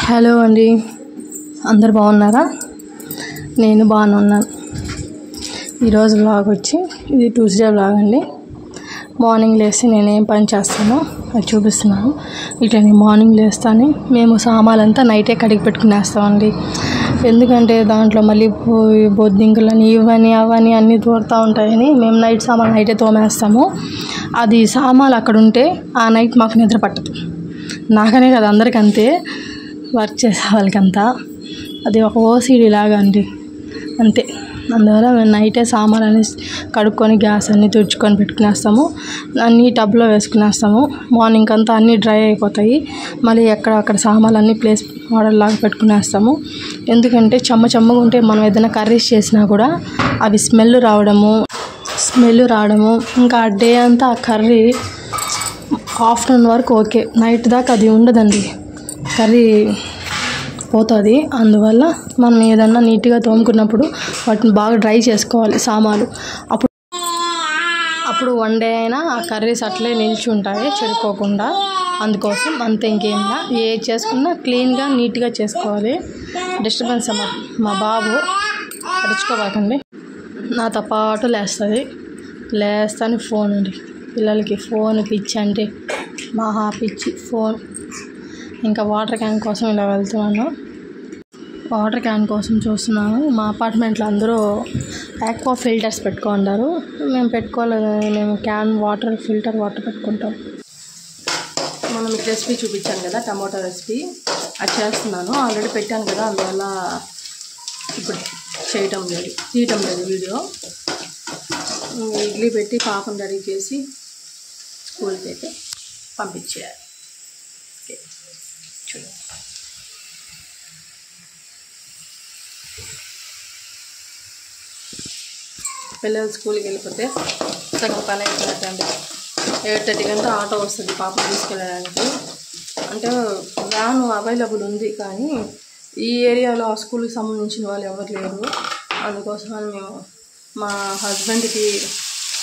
Hello అండి, అందరు బాగున్నారా? నేను బాగానే ఉన్నాను. ఈరోజు వ్లాగ్ వచ్చి ఇది ట్యూస్డే వ్లాగ్ అండి. మార్నింగ్ లేచి నేనేం పని చేస్తానో అది చూపిస్తున్నాను. ఇట్లా నేను మార్నింగ్ లేస్తాను. మేము సామాన్లంతా నైటే కడిగి పెట్టుకునేస్తామండి. ఎందుకంటే దాంట్లో మళ్ళీ బొద్దింకలని ఇవని అవని అన్నీ దూరుతూ ఉంటాయని మేము నైట్ సామాన్లు నైటే తోమేస్తాము. అది సామాన్లు అక్కడ ఉంటే ఆ నైట్ మాకు నిద్ర పట్టదు. నాకనే కదా, అందరికీ అంతే, వర్క్ చేసే వాళ్ళకంతా అది ఒక ఓసిడి లాగా అండి, అంతే. అందువల్ల మేము నైటే సామాన్లు కడుక్కొని గ్యాస్ అన్నీ తుడుచుకొని పెట్టుకునేస్తాము. అన్నీ టబ్లో వేసుకునేస్తాము. మార్నింగ్ అంతా అన్నీ డ్రై అయిపోతాయి. మళ్ళీ అక్కడ సామాన్లు అన్నీ ప్లేస్ మోడల్లాగా పెట్టుకునేస్తాము. ఎందుకంటే చెమ్మగా ఉంటే మనం ఏదైనా కర్రీస్ చేసినా కూడా అవి స్మెల్ రావడము, ఇంకా ఆ డే అంతా ఆ కర్రీ ఆఫ్టర్నూన్ వరకు ఓకే, నైట్ దాకా అది ఉండదండి, కర్రీ పోతుంది. అందువల్ల మనం ఏదన్నా నీట్గా తోముకున్నప్పుడు వాటిని బాగా డ్రై చేసుకోవాలి సామాన్లు. అప్పుడు వన్ డే అయినా ఆ కర్రీస్ అట్లే నిలిచి ఉంటాయి చెడిపోకుండా. అందుకోసం అంతే, ఇంకేంలా ఏది చేసుకున్నా క్లీన్గా నీట్గా చేసుకోవాలి. డిస్టర్బెన్స్ మా బాబు అరుచుకోబాకండి. నాతో పాటు లేస్తాను ఫోన్ అండి. పిల్లలకి ఫోన్ పిచ్చి అంటే మహా పిచ్చి ఫోన్. ఇంకా వాటర్ క్యాన్ కోసం ఇలా వెళ్తున్నాను. వాటర్ క్యాన్ కోసం చూస్తున్నాను. మా అపార్ట్మెంట్లో అందరూ ఆక్వా ఫిల్టర్స్ పెట్టుకుంటారు. మేము పెట్టుకోలేదు. మేము క్యాన్ వాటర్, ఫిల్టర్ వాటర్ పెట్టుకుంటాం. మనం మీకు రెసిపీ చూపించాను కదా, టమాటో రెసిపీ, అది చేస్తున్నాను. ఆల్రెడీ పెట్టాను కదా, అందువల్ల ఇప్పుడు తీయటం లేదు వీడియో. ఇడ్లీ పెట్టి పాపం రెడీ చేసి స్కూల్కి అయితే పంపించేయాలి. ఓకే, చూడండి. పిల్లలు స్కూల్కి వెళ్ళిపోతే సగం పని అయిపోయినట్టండి. 8:30 గంట ఆటో వస్తుంది పాపం తీసుకెళ్ళడానికి. అంటే వ్యాన్ అవైలబుల్ ఉంది, కానీ ఈ ఏరియాలో ఆ స్కూల్కి సంబంధించిన వాళ్ళు ఎవరు లేరు. అందుకోసమని మేము మా హస్బెండ్కి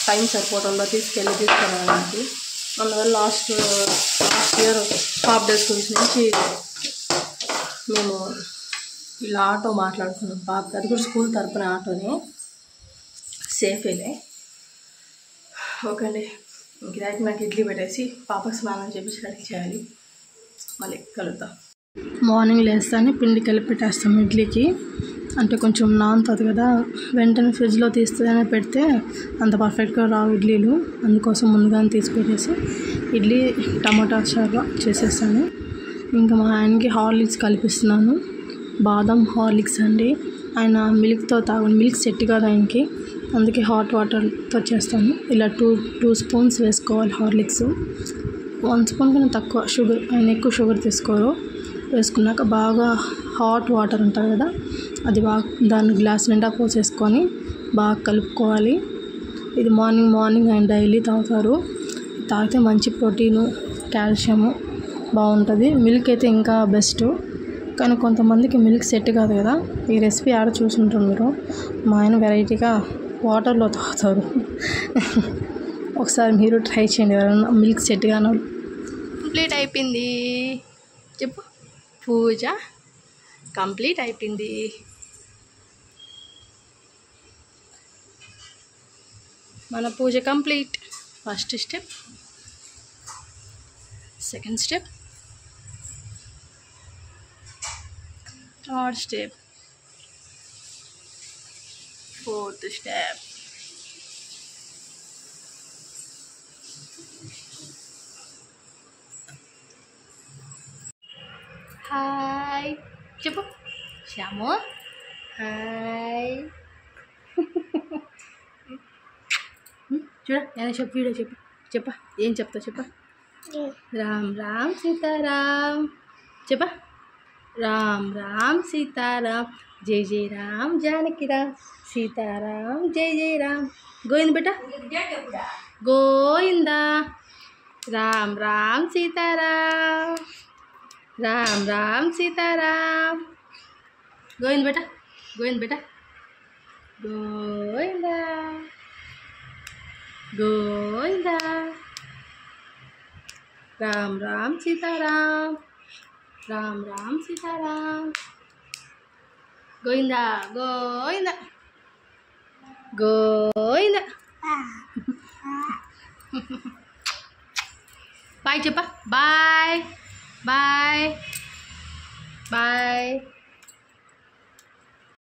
టైం సరిపోవడంలో తీసుకెళ్ళడానికి. అందువల్ల last year half day schools నుంచి మేము ఇలా ఆటో మాట్లాడుకున్నాం పాపకి. అది కూడా స్కూల్ తరపున ఆటోనే, సేఫేలే. ఓకే అండి, ఇంక నాకు ఇడ్లీ పెట్టేసి పాపకి స్నానం చేపించి రెడీ చేయాలి. మళ్ళీ కలుద్దాం. మార్నింగ్ లేస్తానే పిండి కలిపి పెట్టేస్తాం ఇడ్లీకి. అంటే కొంచెం నానుతుంది కదా, వెంటనే ఫ్రిడ్జ్లో తీస్తేనే పెడితే అంత పర్ఫెక్ట్గా రావు ఇడ్లీలు. అందుకోసం ముందుగానే తీసి పెట్టేసి ఇడ్లీ టమాటా చారు చేసేసాను. ఇంకా మా ఆయనకి హార్లిక్స్ కలిపిస్తున్నాను. బాదం హార్లిక్స్ అండి. ఆయన మిల్క్తో మిల్క్ సెట్ కాదు ఆయనకి, అందుకే హాట్ వాటర్తో చేస్తాను. ఇలా టూ స్పూన్స్ వేసుకోవాలి హార్లిక్స్. 1 స్పూన్ కన్నా తక్కువ షుగర్, ఆయన ఎక్కువ షుగర్ తీసుకోరు. వేసుకున్నాక బాగా హాట్ వాటర్ ఉంటుంది కదా, అది బాగా దాన్ని గ్లాస్ నిండా పోసేసుకొని బాగా కలుపుకోవాలి. ఇది మార్నింగ్ ఆయన డైలీ తాగుతారు. తాగితే మంచి ప్రోటీను, కాల్షియము బాగుంటుంది. మిల్క్ అయితే ఇంకా బెస్ట్, కానీ కొంతమందికి మిల్క్ సెట్ కాదు కదా. ఈ రెసిపీ ఆడ చూసుంటారు మీరు. మా ఆయన వెరైటీగా వాటర్లో తాగుతారు. ఒకసారి మీరు ట్రై చేయండి, ఎవరైనా మిల్క్ సెట్ గాను. కంప్లీట్ అయిపోయింది చెప్పు. పూజ కంప్లీట్ అయిపోయింది. మన puja complete. First step, second step, third step, fourth step. Hi చెప్పు శ్యాము. హాయ్ చూడ, నేను చెప్పు, వీడియో చెప్పా. ఏం చెప్తా చెప్పా. రామ్ రామ్ సీతారాం చెప్పా. రామ్ రామ్ సీతారాం, జై జై రామ్ జానకి రామ్, సీతారాం జై జై రామ్. గోవింద బేటా, గోవిందా. రామ్ రామ్ సీతారాం, రామ్ రామ్ సీతారాం. గోవింద బేటా, గోవిందా. గోవిందా. రామ్ రామ్ సీతారాం, రామ్ రామ్ సీతారాం. గోయిందా గోయిందా గోయిందా. బాయ్ చెప్పా. Bye bye bye.